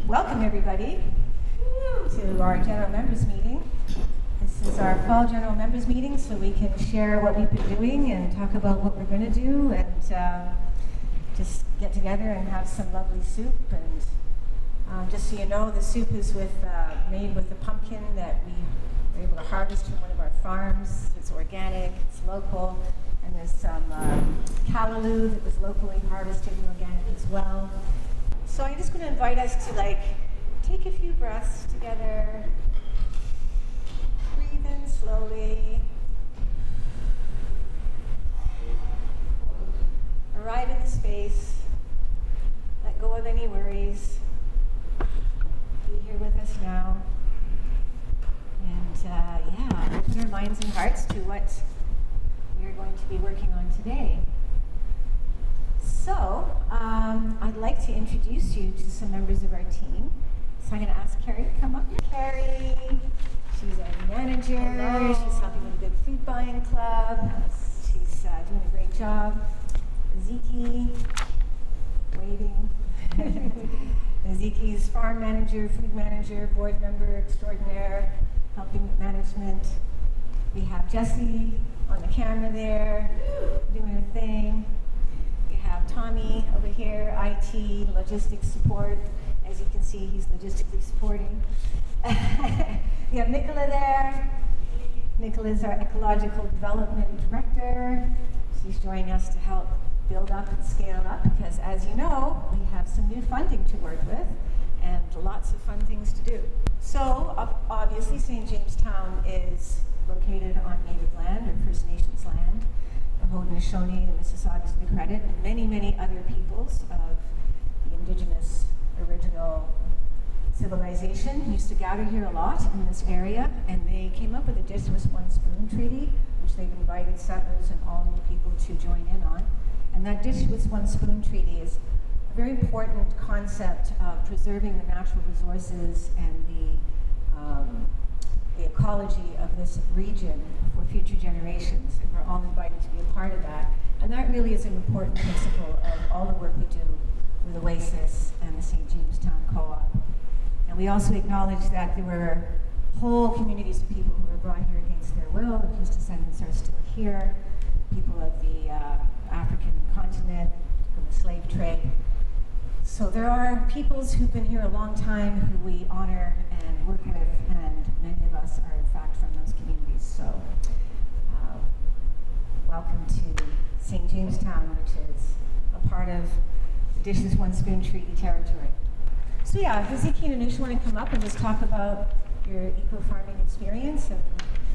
Welcome everybody to our general members meeting. This is our fall general members meeting so we can share what we've been doing and talk about what we're going to do and just get together and have some lovely soup. And just so you know, the soup is made with a pumpkin that we were able to harvest from one of our farms. It's organic, it's local, and there's some callaloo that was locally harvested and organic as well. So I'm just going to invite us to take a few breaths together. Breathe in slowly. Arrive in the space. Let go of any worries. Be here with us now. And open our minds and hearts to what we are going to be working on today. So, I'd like to introduce you to some members of our team. So I'm going to ask Carrie to come up. Carrie, she's our manager. Hello. She's helping with a good food buying club. She's doing a great job. Ziki, waving. Ziki's farm manager, food manager, board member extraordinaire, helping with management. We have Jesse on the camera there, doing a thing. We have Tommy over here, IT, logistics support. As you can see, he's logistically supporting. We have Nicola there. Nicola is our ecological development director. She's joining us to help build up and scale up because, as you know, we have some new funding to work with and lots of fun things to do. So, obviously, St. Jamestown is located on native land or First Nations land. The Haudenosaunee, the Mississaugas of the Credit, and many, many other peoples of the Indigenous original civilization used to gather here a lot in this area, and they came up with a Dish with One Spoon treaty, which they've invited settlers and all new people to join in on. And that Dish with One Spoon treaty is a very important concept of preserving the natural resources and the ecology of this region for future generations, and we're all invited to be a part of that. And that really is an important principle of all the work we do with Oasis and the St. Jamestown Co-op. And we also acknowledge that there were whole communities of people who were brought here against their will, whose descendants are still here, people of the African continent, from the slave trade. So there are peoples who've been here a long time who we honor and work with, and many of us are in fact from those communities. So welcome to St. Jamestown, which is a part of the Dishes One Spoon Treaty territory. So does Ziki and Anush want to come up and just talk about your eco-farming experience and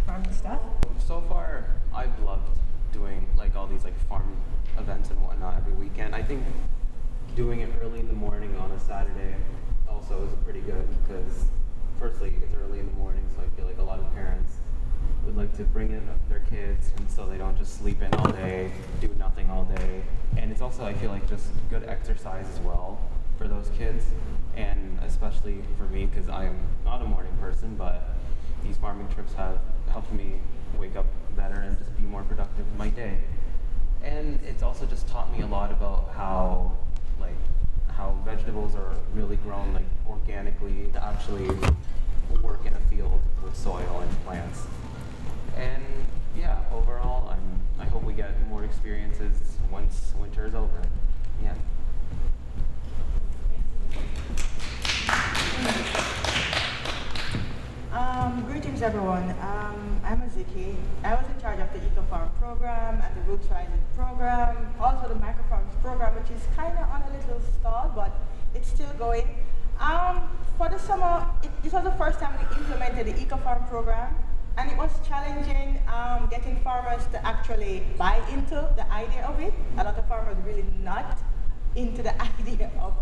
farming stuff? So far, I've loved doing all these farm events and whatnot every weekend. I think doing it early in the morning on a Saturday also is pretty good because firstly, it's early in the morning, so I feel like a lot of parents would like to bring in their kids and so they don't just sleep in all day, do nothing all day. And it's also, I feel like, just good exercise as well for those kids. And especially for me, because I am not a morning person, but these farming trips have helped me wake up better and just be more productive in my day. And it's also just taught me a lot about how vegetables are really grown organically to actually work in a field with soil and plants. And overall, I hope we get more experiences once winter is over. Yeah. Greetings everyone. I'm Aziki. I was in charge of the Eco-Farm program and the Roots Rising program, also the Microfarms program, which is kind of on a little stall, but it's still going. For the summer, this was the first time we implemented the Eco-Farm program, and it was challenging getting farmers to actually buy into the idea of it. A lot of farmers really not into the idea of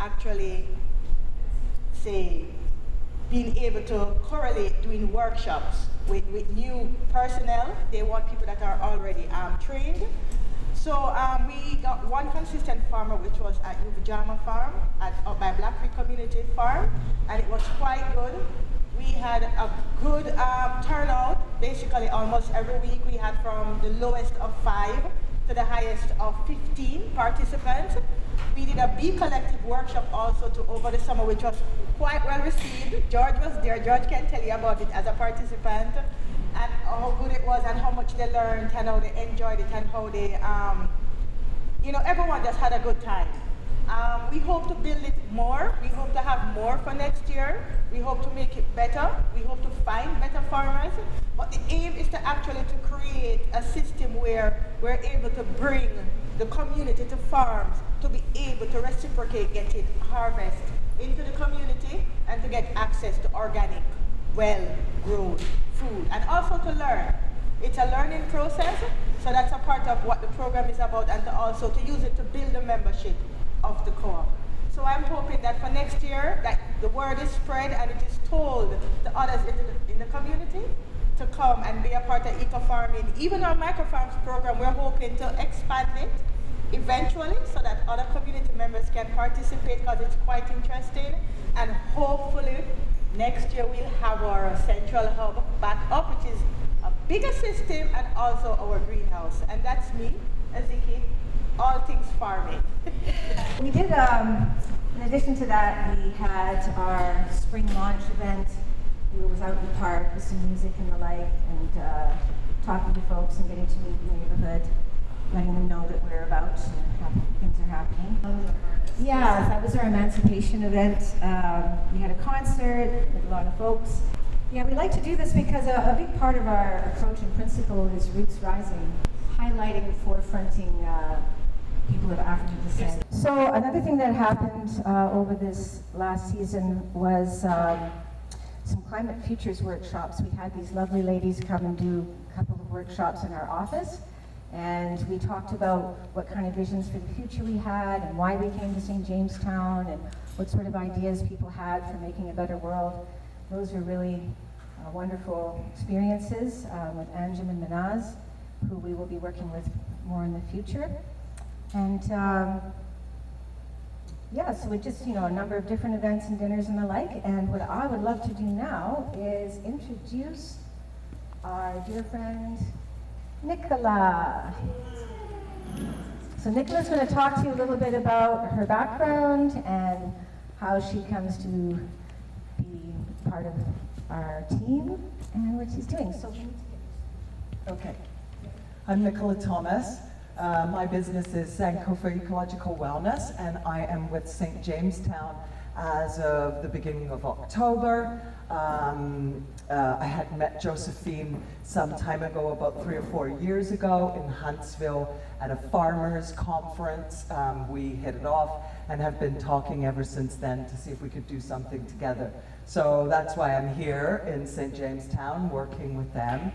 actually, say, being able to correlate doing workshops with new personnel. They want people that are already trained. So we got one consistent farmer, which was at Uvijama Farm, up by Black Creek Community Farm, and it was quite good. We had a good turnout. Basically, almost every week we had from the lowest of 5 to the highest of 15 participants. We did a Be Collective workshop also over the summer, which was quite well received. George was there. George can tell you about it as a participant, and how good it was, and how much they learned, and how they enjoyed it, and how they, everyone just had a good time. We hope to build it more. We hope to have more for next year. We hope to make it better. We hope to find better farmers. But the aim is to actually to create a system where we're able to bring the community to farms to be able to reciprocate getting harvest into the community and to get access to organic, well-grown food, and also to learn. It's a learning process, so that's a part of what the program is about, and also to use it to build the membership of the co-op. So I'm hoping that for next year, that the word is spread and it is told to others in the community to come and be a part of eco-farming. Even our microfarms program, we're hoping to expand it eventually so that other community members can participate, because it's quite interesting. And hopefully next year we'll have our central hub back up, which is a bigger system, and also our greenhouse. And that's me, Ezeki, all things farming. We did, in addition to that, we had our spring launch event. We was out in the park with some music and the like, and talking to folks and getting to meet the neighborhood, letting them know that we're about and things are happening. Yeah, that was our emancipation event. We had a concert with a lot of folks. Yeah, we like to do this because a big part of our approach and principle is Roots Rising, highlighting and forefronting people of African descent. So another thing that happened over this last season was some climate futures workshops. We had these lovely ladies come and do a couple of workshops in our office, and we talked about what kind of visions for the future we had, and why we came to St. Jamestown, and what sort of ideas people had for making a better world. Those were really wonderful experiences with Anjum and Manaz, who we will be working with more in the future. And yeah, so we just, a number of different events and dinners and the like. And what I would love to do now is introduce our dear friend, Nicola. So Nicola's going to talk to you a little bit about her background and how she comes to be part of our team and what she's doing. So, okay. I'm Nicola Thomas. My business is Sankofa Ecological Wellness, and I am with St. Jamestown as of the beginning of October. I had met Josephine some time ago, about 3 or 4 years ago in Huntsville at a farmers conference. We hit it off and have been talking ever since then to see if we could do something together. So that's why I'm here in St. Jamestown working with them.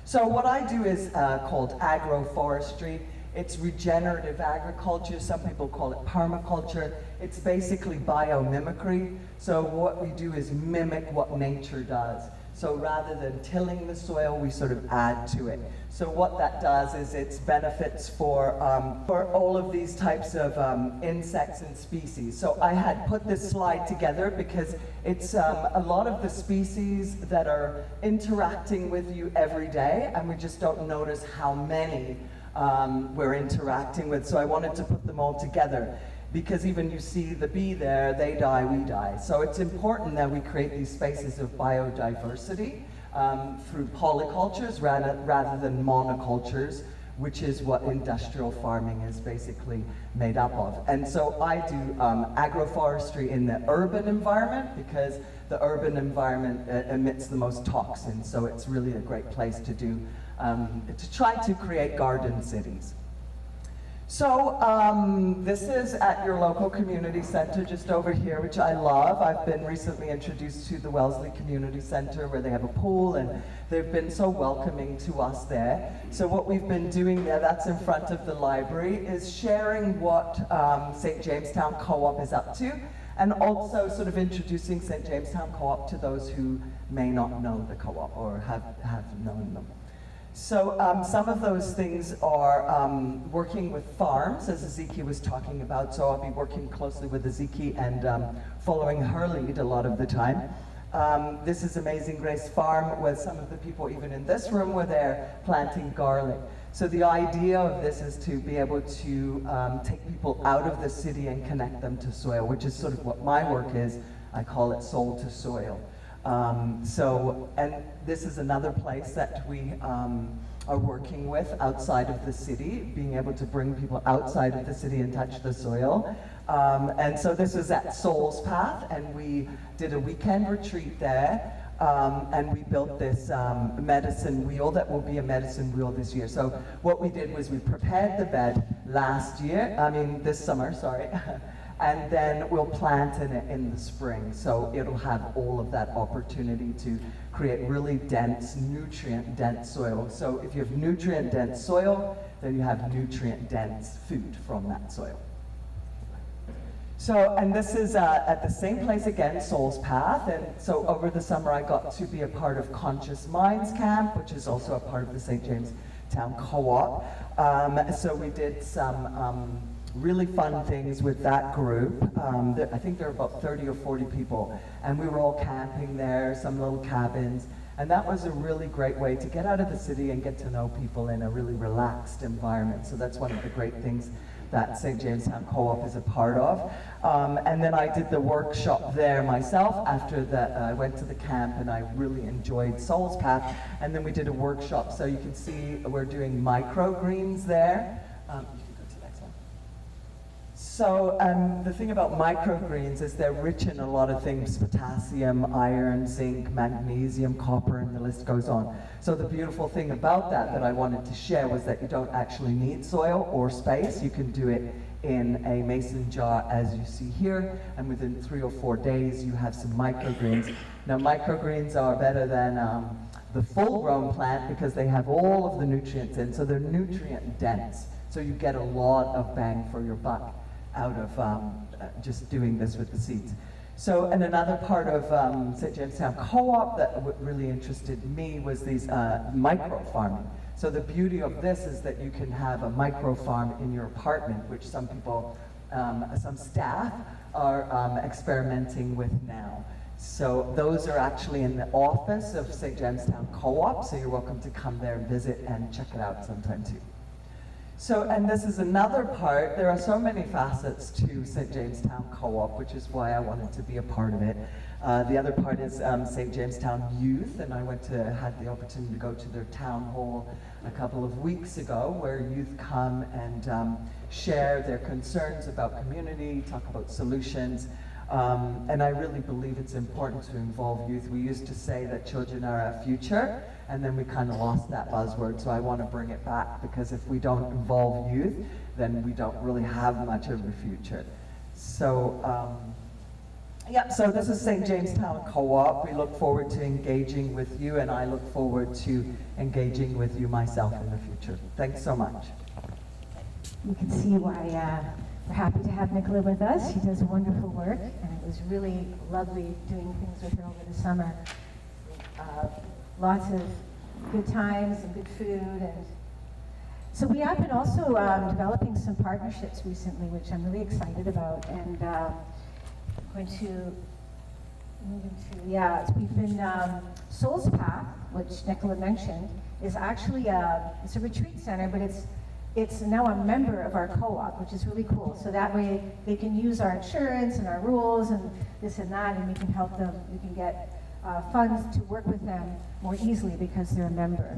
So what I do is called agroforestry. It's regenerative agriculture. Some people call it permaculture. It's basically biomimicry. So what we do is mimic what nature does. So rather than tilling the soil, we sort of add to it. So what that does is it's benefits for all of these types of insects and species. So I had put this slide together because it's a lot of the species that are interacting with you every day, and we just don't notice how many we're interacting with. So I wanted to put them all together, because even you see the bee there, they die, we die. So it's important that we create these spaces of biodiversity through polycultures rather than monocultures, which is what industrial farming is basically made up of. And so I do agroforestry in the urban environment, because the urban environment emits the most toxins, so it's really a great place to do, to try to create garden cities. So this is at your local community center just over here, which I love. I've been recently introduced to the Wellesley Community Center, where they have a pool, and they've been so welcoming to us there. So what we've been doing there, that's in front of the library, is sharing what St. Jamestown Co-op is up to, and also sort of introducing St. Jamestown Co-op to those who may not know the co-op or have known them. So some of those things are working with farms, as Ezeki was talking about. So I'll be working closely with Ezeki and following her lead a lot of the time. This is Amazing Grace Farm, where some of the people even in this room were there planting garlic. So the idea of this is to be able to take people out of the city and connect them to soil, which is sort of what my work is. I call it Soul to Soil. And this is another place that we are working with outside of the city, being able to bring people outside of the city and touch the soil. And so this is at Soul's Path, and we did a weekend retreat there. And we built this medicine wheel that will be a medicine wheel this year. So what we did was we prepared the bed this summer, sorry. And then we'll plant in it in the spring. So it'll have all of that opportunity to create really dense, nutrient-dense soil. So if you have nutrient-dense soil, then you have nutrient-dense food from that soil. So, and this is at the same place again, Soul's Path. And so over the summer I got to be a part of Conscious Minds Camp, which is also a part of the St. James Town Co-op. So we did some really fun things with that group. I think there were about 30 or 40 people. And we were all camping there, some little cabins. And that was a really great way to get out of the city and get to know people in a really relaxed environment. So that's one of the great things that St. James Town Co-op is a part of. And then I did the workshop there myself after that. I went to the camp and I really enjoyed Soul's Path. And then we did a workshop, so you can see we're doing microgreens there. You can go to the next one. So the thing about microgreens is they're rich in a lot of things: potassium, iron, zinc, magnesium, copper, and the list goes on. So the beautiful thing about that I wanted to share was that you don't actually need soil or space. You can do it in a mason jar as you see here, and within 3 or 4 days you have some microgreens. Now microgreens are better than the full-grown plant because they have all of the nutrients in, so they're nutrient dense. So you get a lot of bang for your buck out of just doing this with the seeds. So, and another part of St. James Town Co-op that really interested me was these micro farming. So the beauty of this is that you can have a micro farm in your apartment, which some people, some staff are experimenting with now. So those are actually in the office of St. James Town Co-op, so you're welcome to come there and visit and check it out sometime too. So, and this is another part. There are so many facets to St. James Town Co-op, which is why I wanted to be a part of it. The other part is St. James Town Youth, and I had the opportunity to go to their town hall a couple of weeks ago, where youth come and share their concerns about community, talk about solutions. And I really believe it's important to involve youth. We used to say that children are our future, and then we kind of lost that buzzword, so I want to bring it back, because if we don't involve youth, then we don't really have much of a future. So, so this is St. James Town Co-op. We look forward to engaging with you, and I look forward to engaging with you myself in the future. Thanks so much. You can see why we're happy to have Nicola with us. She does wonderful work, and it was really lovely doing things with her over the summer. Lots of good times and good food. And so we have been also developing some partnerships recently, which I'm really excited about. And I'm going to move into, we've been, Soul's Path, which Nicola mentioned, is actually it's a retreat center, but it's now a member of our co-op, which is really cool. So that way they can use our insurance and our rules and this and that, and we can help them, we can get funds to work with them more easily because they're a member.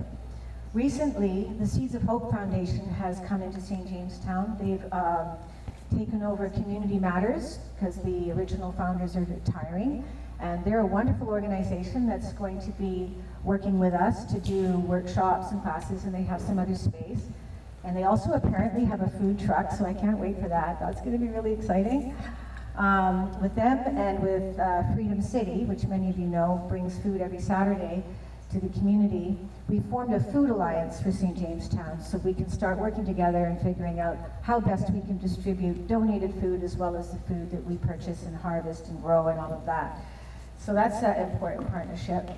Recently, the Seeds of Hope Foundation has come into St. James Town. They've taken over Community Matters because the original founders are retiring. And they're a wonderful organization that's going to be working with us to do workshops and classes, and they have some other space. And they also apparently have a food truck, so I can't wait for that. That's going to be really exciting. With them and with Freedom City, which many of you know brings food every Saturday to the community, we formed a food alliance for St. James Town, so we can start working together and figuring out how best we can distribute donated food as well as the food that we purchase and harvest and grow and all of that. So that's an important partnership.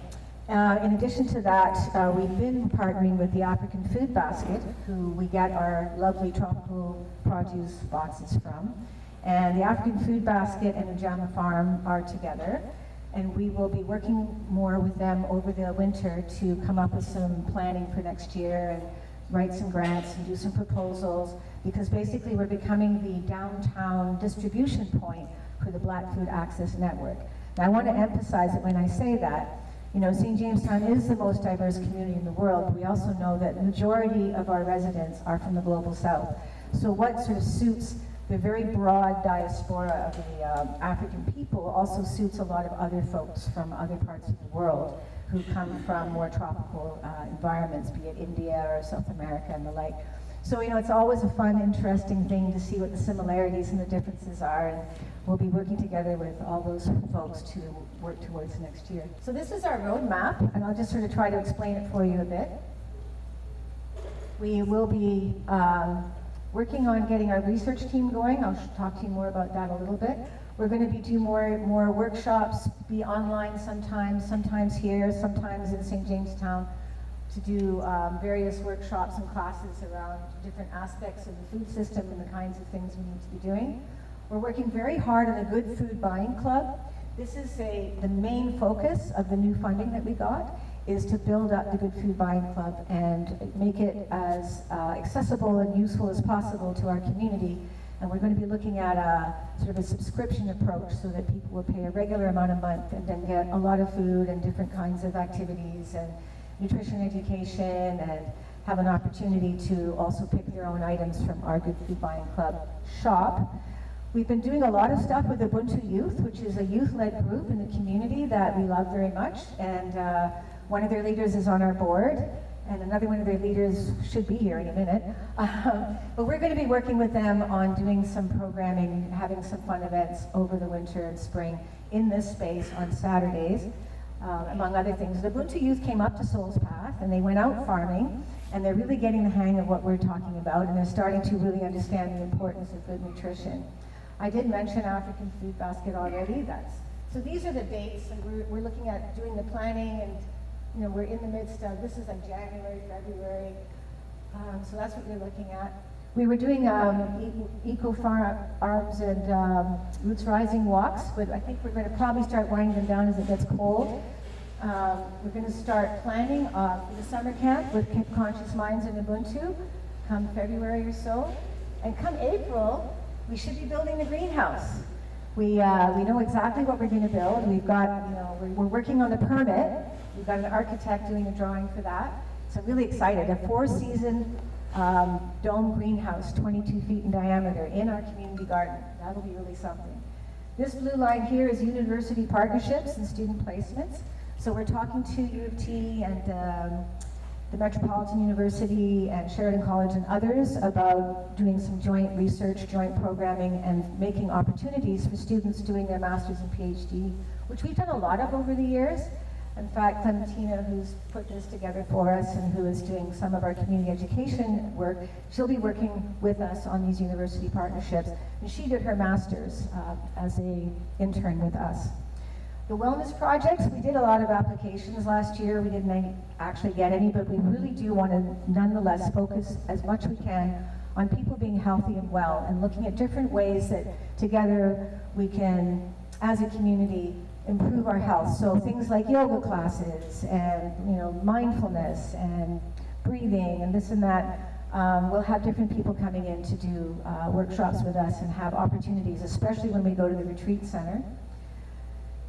In addition to that, we've been partnering with the African Food Basket, who we get our lovely tropical produce boxes from. And the African Food Basket and Ujama Farm are together. and we will be working more with them over the winter to come up with some planning for next year and write some grants and do some proposals, because basically we're becoming the downtown distribution point for the Black Food Access Network. Now I want to emphasize that when I say that, you know, St. Jamestown is the most diverse community in the world, but we also know that the majority of our residents are from the Global South. So what sort of suits the very broad diaspora of the African people also suits a lot of other folks from other parts of the world who come from more tropical environments, be it India or South America and the like. So, you know, it's always a fun, interesting thing to see what the similarities and the differences are, and we'll be working together with all those folks to work towards next year. So this is our roadmap, and I'll just sort of try to explain it for you a bit. We will be working on getting our research team going. I'll talk to you more about that a little bit. We're going to be doing more workshops, be online sometimes here, sometimes in St. Jamestown, to do various workshops and classes around different aspects of the food system and the kinds of things we need to be doing. We're working very hard on the Good Food Buying Club. This is the main focus of the new funding that we got, is to build up the Good Food Buying Club and make it as accessible and useful as possible to our community. And we're going to be looking at a sort of a subscription approach so that people will pay a regular amount a month and then get a lot of food and different kinds of activities and nutrition education, and have an opportunity to also pick their own items from our Good Food Buying Club shop. We've been doing a lot of stuff with Ubuntu Youth, which is a youth-led group in the community that we love very much, and one of their leaders is on our board, and another one of their leaders should be here in a minute. But we're going to be working with them on doing some programming, having some fun events over the winter and spring in this space on Saturdays, among other things. The Ubuntu Youth came up to Souls Path, and they went out farming, and they're really getting the hang of what we're talking about, and they're starting to really understand the importance of good nutrition. I did mention African Food Basket already. So these are the dates, and we're looking at doing the planning, and you know, we're in the midst of, this is like January, February, so that's what we're looking at. We were doing eco-farms and Roots Rising walks, but I think we're going to probably start winding them down as it gets cold. We're going to start planning for the summer camp with Conscious Minds and Ubuntu come February or so. And come April, we should be building the greenhouse. We know exactly what we're going to build. We've got, you know, we're working on the permit. We've got an architect doing a drawing for that. So I'm really excited. A 4-season dome greenhouse, 22 feet in diameter, in our community garden. That'll be really something. This blue line here is university partnerships and student placements. So we're talking to U of T and the Metropolitan University and Sheridan College and others about doing some joint research, joint programming, and making opportunities for students doing their master's and PhD, which we've done a lot of over the years. In fact, Clementina, who's put this together for us and who is doing some of our community education work, she'll be working with us on these university partnerships. And she did her master's as an intern with us. The wellness projects, we did a lot of applications last year. We didn't actually get any, but we really do want to nonetheless focus as much we can on people being healthy and well, and looking at different ways that together we can, as a community, improve our health. So things like yoga classes and, you know, mindfulness and breathing and this and that. We'll have different people coming in to do workshops with us and have opportunities, especially when we go to the retreat center.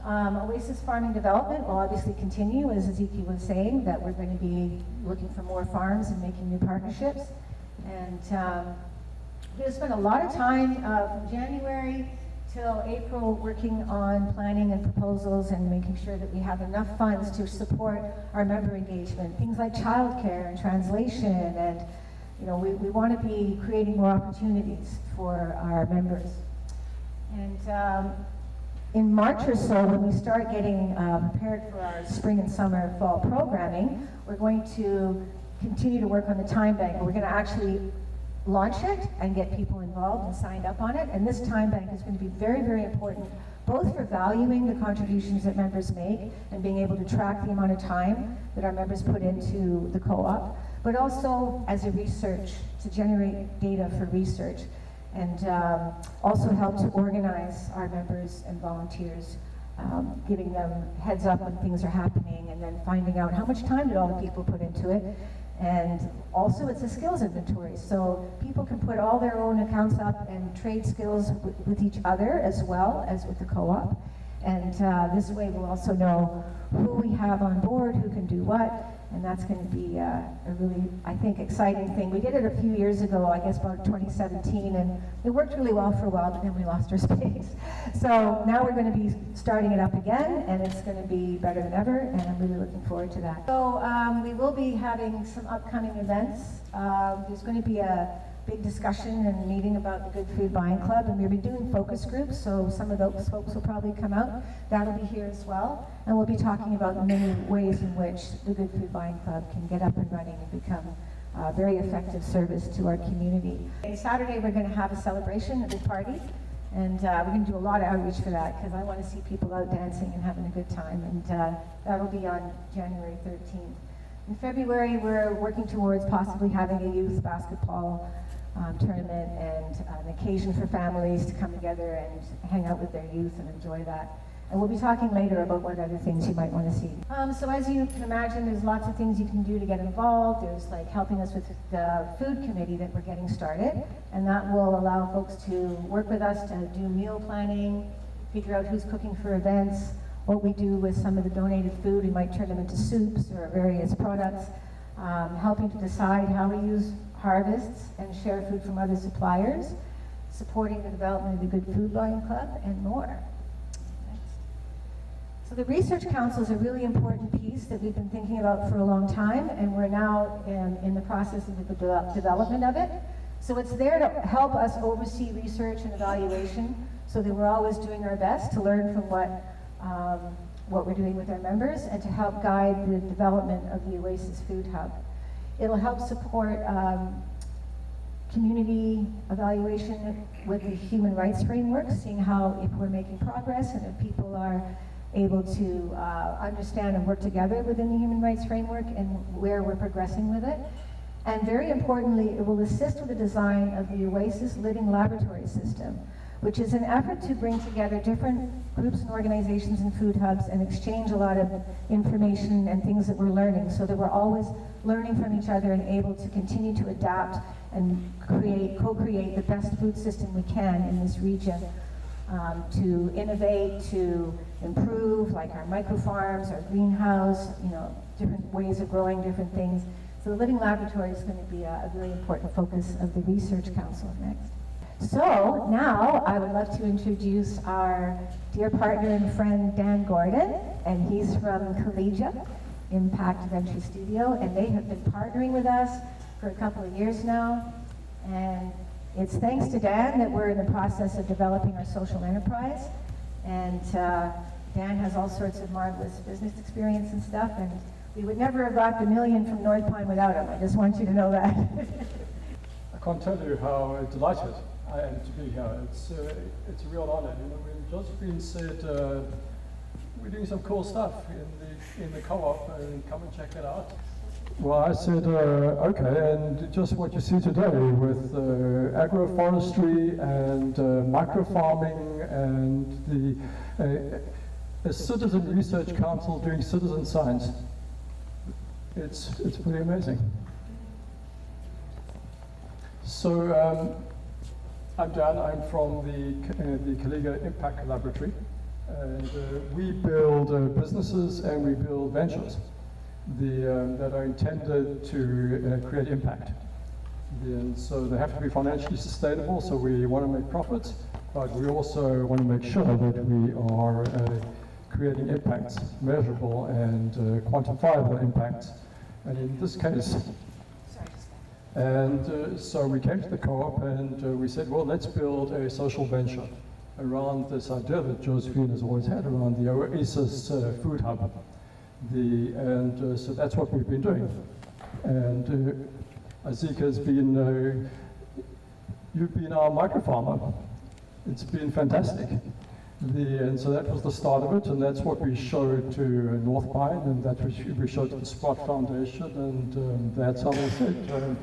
Oasis Farming Development will obviously continue, as Ezekiel was saying, that we're going to be looking for more farms and making new partnerships. And we're going to spend a lot of time from January till April working on planning and proposals and making sure that we have enough funds to support our member engagement. Things like childcare and translation, and you know, we want to be creating more opportunities for our members. And in March or so, when we start getting prepared for our spring and summer fall programming, we're going to continue to work on the time bank. We're going to actually launch it and get people involved and signed up on it. And this time bank is going to be very, very important, both for valuing the contributions that members make and being able to track the amount of time that our members put into the co-op, but also as a research, to generate data for research, and also help to organize our members and volunteers giving them heads up when things are happening, and then finding out how much time did all the people put into it. And also it's a skills inventory, so people can put all their own accounts up and trade skills with each other as well as with the co-op. And this way we'll also know who we have on board, who can do what, and that's going to be a really, I think, exciting thing. We did it a few years ago, I guess about 2017, and it worked really well for a while, but then we lost our space. So now we're going to be starting it up again, and it's going to be better than ever, and I'm really looking forward to that. So we will be having some upcoming events. There's going to be a big discussion and meeting about the Good Food Buying Club, and we'll be doing focus groups, so some of those folks will probably come out. That'll be here as well, and we'll be talking about the many ways in which the Good Food Buying Club can get up and running and become a very effective service to our community. And Saturday we're going to have a celebration, a big party, and we're going to do a lot of outreach for that because I want to see people out dancing and having a good time, and that'll be on January 13th. In February, we're working towards possibly having a youth basketball tournament and an occasion for families to come together and hang out with their youth and enjoy that. And we'll be talking later about what other things you might want to see. So as you can imagine, there's lots of things you can do to get involved. There's like helping us with the food committee that we're getting started, and that will allow folks to work with us to do meal planning, figure out who's cooking for events, what we do with some of the donated food. We might turn them into soups or various products, helping to decide how we use harvests and share food from other suppliers, supporting the development of the Good Food Buying Club, and more. Next. So the Research Council is a really important piece that we've been thinking about for a long time, and we're now in the process of the development of it. So it's there to help us oversee research and evaluation so that we're always doing our best to learn from what we're doing with our members and to help guide the development of the Oasis Food Hub. It'll help support community evaluation with the human rights framework, seeing how if we're making progress and if people are able to understand and work together within the human rights framework and where we're progressing with it. And very importantly, it will assist with the design of the Oasis Living Laboratory System, which is an effort to bring together different groups and organizations and food hubs and exchange a lot of information and things that we're learning so that we're always learning from each other and able to continue to adapt and co-create the best food system we can in this region, to innovate, to improve, like our microfarms, our greenhouse, different ways of growing different things. So the Living Laboratory is going to be a very important focus of the Research Council next. So now I would love to introduce our dear partner and friend Dan Gordon, and he's from Collegia Impact Venture Studio, and they have been partnering with us for a couple of years now, and it's thanks to Dan that we're in the process of developing our social enterprise, and Dan has all sorts of marvelous business experience and stuff, and we would never have got the million from North Pine without him. I just want you to know that. I can't tell you how delighted I am to be here. It's a real honor. When Josephine said we're doing some cool stuff in the co-op and come and check it out, well, I said okay, and just what you see today with agroforestry and microfarming and a citizen research council doing citizen science. It's pretty amazing. So I'm Dan. I'm from the Collegia Impact Laboratory, and we build businesses and we build ventures that are intended to create impact. And so they have to be financially sustainable. So we want to make profits, but we also want to make sure that we are creating impacts, measurable and quantifiable impacts. And in this case, so we came to the co-op and we said, well, let's build a social venture around this idea that Josephine has always had around the Oasis Food Hub. So that's what we've been doing. And Azika has been, you've been our microfarmer. It's been fantastic. And so that was the start of it, and that's what we showed to North Pine, and that we showed to the Sprott Foundation, and that's how they said,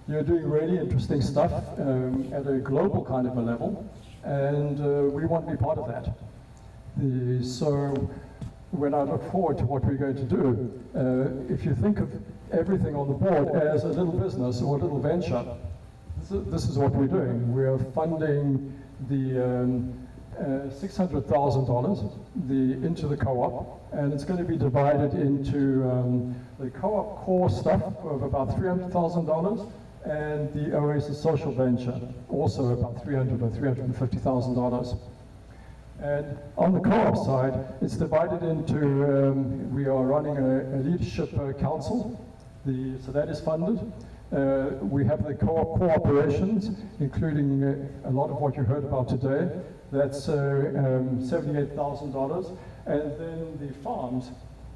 you're doing really interesting stuff at a global kind of a level, and we want to be part of that. So when I look forward to what we're going to do, if you think of everything on the board as a little business or a little venture, this is what we're doing. We're funding the $600,000 into the co-op, and it's going to be divided into the co-op core stuff of about $300,000, and the Oasis social venture, also about $300,000 or $350,000. And on the co-op side, it's divided into, we are running a leadership council, so that is funded. We have the co-op cooperations, including a lot of what you heard about today. That's $78,000. And then the farms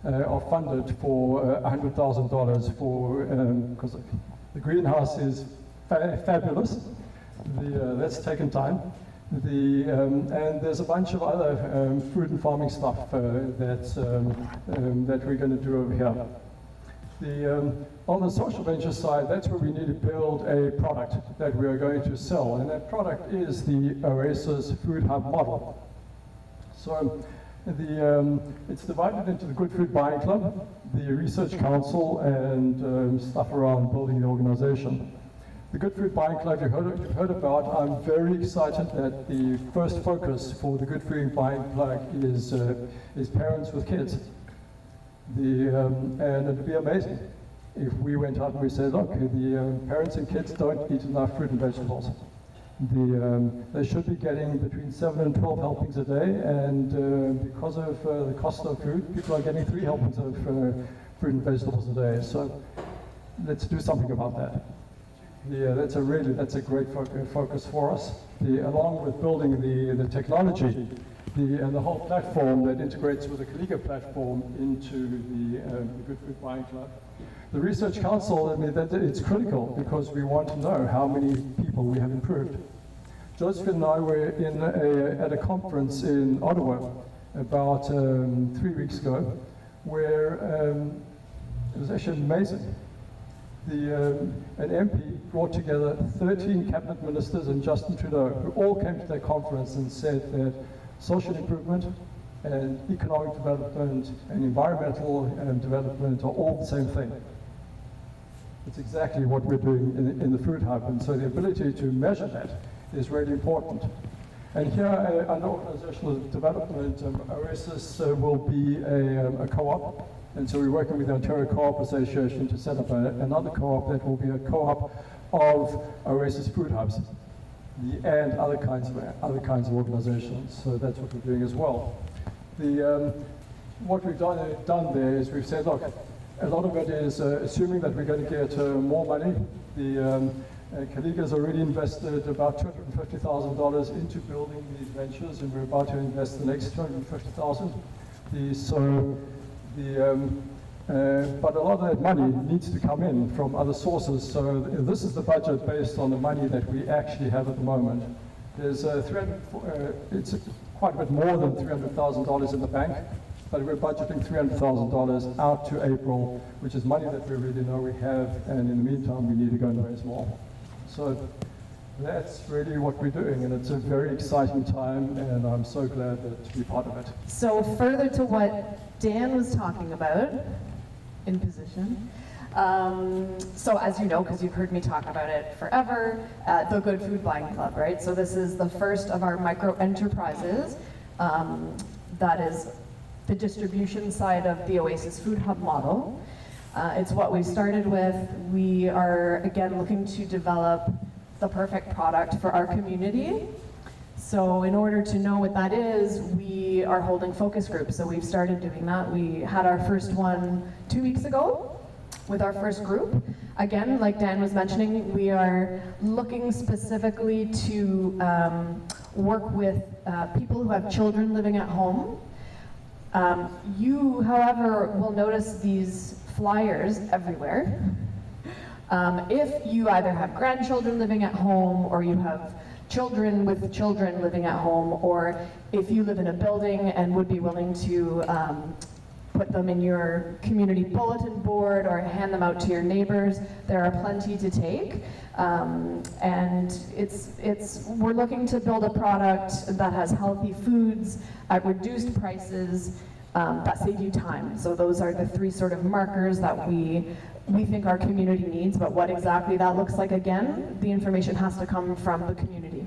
are funded for $100,000 for, because the greenhouse is fabulous. That's taken time. And there's a bunch of other food and farming stuff that we're going to do over here. On the social venture side, that's where we need to build a product that we are going to sell, and that product is the Oasis Food Hub model. So it's divided into the Good Food Buying Club, the Research Council, and stuff around building the organization. The Good Food Buying Club you've heard about. I'm very excited that the first focus for the Good Food Buying Club is parents with kids. And it'd be amazing if we went out and we said, look, the parents and kids don't eat enough fruit and vegetables. They should be getting between 7 and 12 helpings a day, and because of the cost of food, people are getting 3 helpings of fruit and vegetables a day. So let's do something about that. That's a great focus for us. Along with building the technology, and the whole platform that integrates with the Kaliga platform into the Good Food Buying Club. The Research Council, it's critical because we want to know how many people we have improved. Josephine and I were at a conference in Ottawa about 3 weeks ago, where it was actually amazing. An MP brought together 13 cabinet ministers and Justin Trudeau, who all came to that conference and said that social improvement and economic development and environmental development are all the same thing. It's exactly what we're doing in the Food Hub, and so the ability to measure that is really important. And here, under organizational development, Oasis will be a co-op, and so we're working with the Ontario Co-op Association to set up another co-op that will be a co-op of Oasis Food Hubs. And other kinds of organizations. So that's what we're doing as well. What we've done there is we've said, look, a lot of it is assuming that we're going to get more money. Kaliga's already invested about $250,000 into building these ventures, and we're about to invest the next $250,000. But a lot of that money needs to come in from other sources. So this is the budget based on the money that we actually have at the moment. There's it's quite a bit more than $300,000 in the bank, but we're budgeting $300,000 out to April, which is money that we already know we have, and in the meantime we need to go and raise more. So that's really what we're doing, and it's a very exciting time, and I'm so glad to be part of it. So further to what Dan was talking about, in position. So as you know, because you've heard me talk about it forever, the Good Food Buying Club, right? So this is the first of our micro enterprises. That is the distribution side of the Oasis Food Hub model. It's what we started with. We are, again, looking to develop the perfect product for our community. So in order to know what that is, we are holding focus groups. So we've started doing that. We had our first one 2 weeks ago with our first group. Again, like Dan was mentioning, we are looking specifically to work with people who have children living at home. You, however, will notice these flyers everywhere. If you either have grandchildren living at home, or you have children with children living at home, or if you live in a building and would be willing to put them in your community bulletin board or hand them out to your neighbors. There are plenty to take. And we're looking to build a product that has healthy foods at reduced prices that save you time. So those are the three sort of markers that we think our community needs, but what exactly that looks like, again, the information has to come from the community.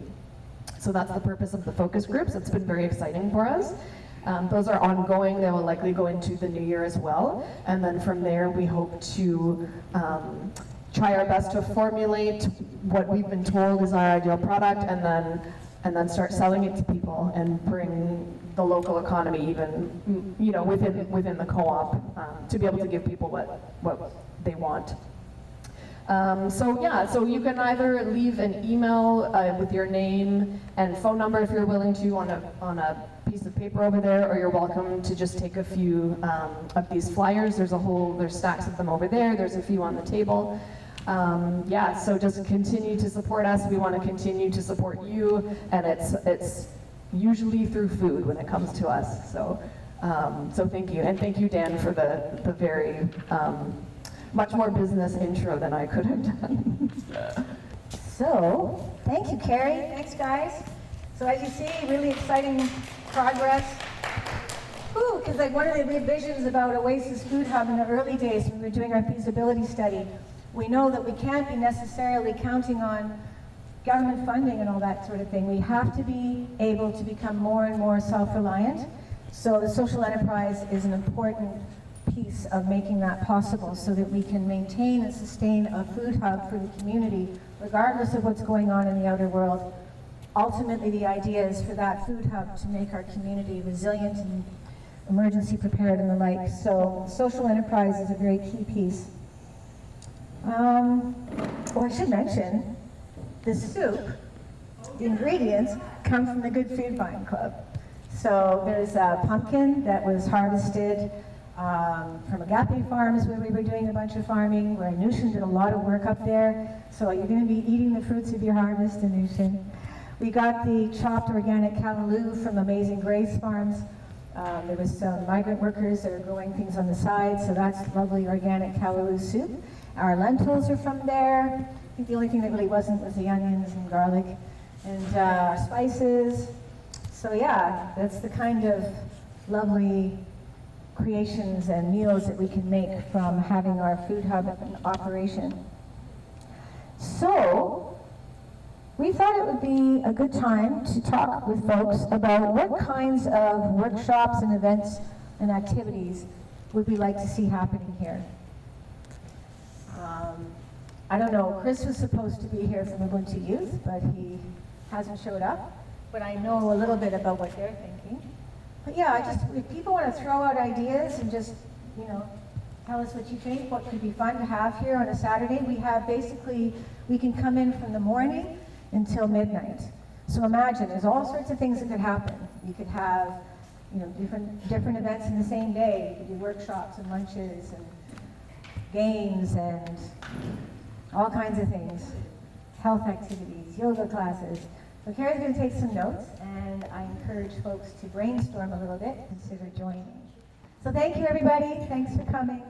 So that's the purpose of the focus groups. It's been very exciting for us. Those are ongoing. They will likely go into the new year as well. And then from there, we hope to try our best to formulate what we've been told is our ideal product, and then start selling it to people and bring the local economy even, you know, within the co-op to be able to give people what they want. So you can either leave an email with your name and phone number if you're willing to on a piece of paper over there, or you're welcome to just take a few of these flyers. There's stacks of them over there. There's a few on the table. So just continue to support us. We want to continue to support you, and it's usually through food when it comes to us. So thank you, and thank you, Dan, for the very much more business intro than I could have done. So, thank you, Carrie. Thanks, guys. So as you see, really exciting progress. Because like one of the big visions about Oasis Food Hub in the early days when we were doing our feasibility study, we know that we can't be necessarily counting on government funding and all that sort of thing. We have to be able to become more and more self-reliant. So the social enterprise is an important piece of making that possible so that we can maintain and sustain a food hub for the community, regardless of what's going on in the outer world. Ultimately, the idea is for that food hub to make our community resilient and emergency prepared and the like. So social enterprise is a very key piece. I should mention, the soup, the ingredients come from the Good Food Buying Club. So there's a pumpkin that was harvested from Agape Farms, where we were doing a bunch of farming, where Anushin did a lot of work up there. So you're going to be eating the fruits of your harvest, Anushin. We got the chopped organic callaloo from Amazing Grace Farms. There was some migrant workers that are growing things on the side, so that's lovely organic callaloo soup. Our lentils are from there. I think the only thing that really wasn't was the onions and garlic, and our spices. So yeah, that's the kind of lovely creations and meals that we can make from having our food hub in operation. So, we thought it would be a good time to talk with folks about what kinds of workshops and events and activities would we like to see happening here. I don't know, Chris was supposed to be here from Ubuntu Youth, but he hasn't showed up. But I know a little bit about what they're thinking. But yeah, if people want to throw out ideas and just, tell us what you think, what could be fun to have here on a Saturday. We have we can come in from the morning until midnight. So imagine, there's all sorts of things that could happen. You could have, different events in the same day. You could do workshops and lunches and games and all kinds of things. Health activities, yoga classes. So Carrie's going to take some notes, and I encourage folks to brainstorm a little bit, consider joining. So thank you, everybody. Thanks for coming.